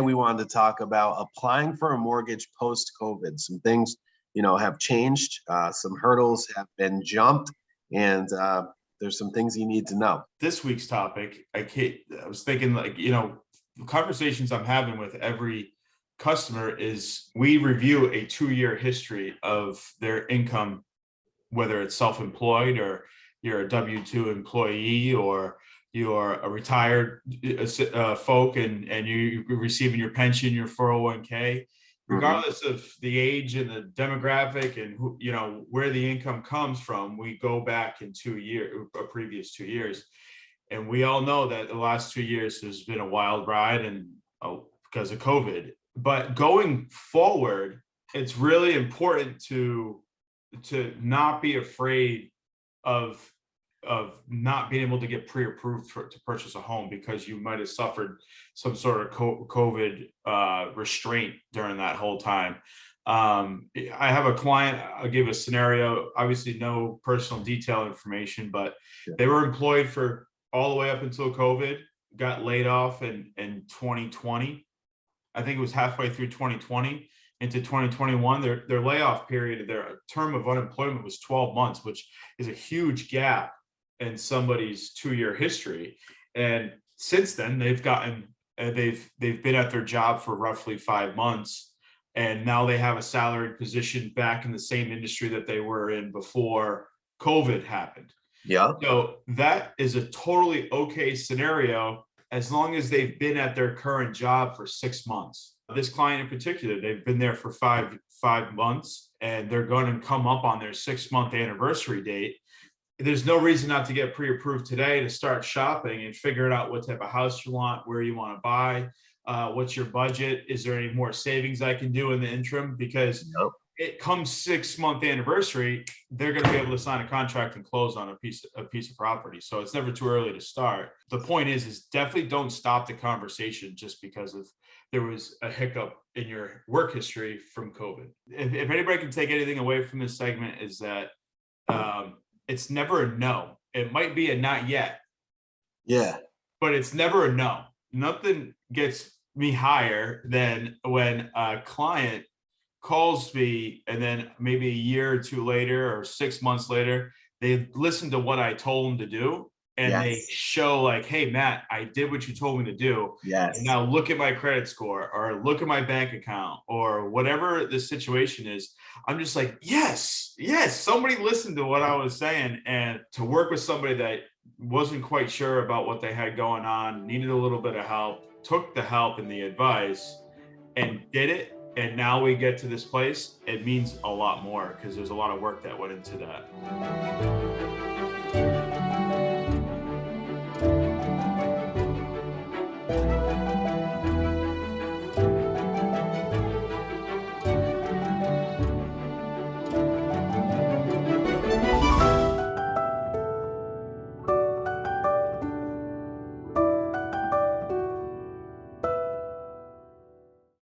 today we wanted to talk about applying for a mortgage post-COVID. Some things, have changed. Some hurdles have been jumped, and there's some things you need to know. This week's topic, I was thinking, the conversations I'm having with every customer is we review a 2-year history of their income, whether it's self-employed or you're a W-2 employee or you're a retired folk and you're receiving your pension, your 401k, regardless of the age and the demographic and where the income comes from. We go back in previous 2 years. And we all know that the last 2 years has been a wild ride and because of COVID. But going forward, it's really important to not be afraid of not being able to get pre-approved to purchase a home because you might have suffered some sort of COVID restraint during that whole time. I have a client, I'll give a scenario, obviously no personal detail information, but they were employed for all the way up until COVID, got laid off in 2020. I think it was halfway through 2020 into 2021. Their layoff period, their term of unemployment was 12 months, which is a huge gap in somebody's 2-year history. And since then, they've been at their job for roughly 5 months, and now they have a salaried position back in the same industry that they were in before COVID happened. Yeah. So that is a totally okay scenario as long as they've been at their current job for 6 months. This client in particular, they've been there for five months and they're going to come up on their 6-month anniversary date. There's no reason not to get pre-approved today to start shopping and figuring out what type of house you want, where you want to buy, what's your budget, is there any more savings I can do in the interim? Because it comes 6-month anniversary, they're going to be able to sign a contract and close on a piece of property. So it's never too early to start. The point is definitely don't stop the conversation just because there was a hiccup in your work history from COVID. If anybody can take anything away from this segment is that it's never a no. It might be a not yet. Yeah. But it's never a no. Nothing gets me higher than when a client calls me and then maybe a year or two later or 6 months later, they listen to what I told them to do. And they show like, hey, Matt, I did what you told me to do. Yes. And now look at my credit score or look at my bank account or whatever the situation is. I'm just like, yes, somebody listened to what I was saying. And to work with somebody that wasn't quite sure about what they had going on, needed a little bit of help, took the help and the advice and did it. And now we get to this place. It means a lot more because there's a lot of work that went into that.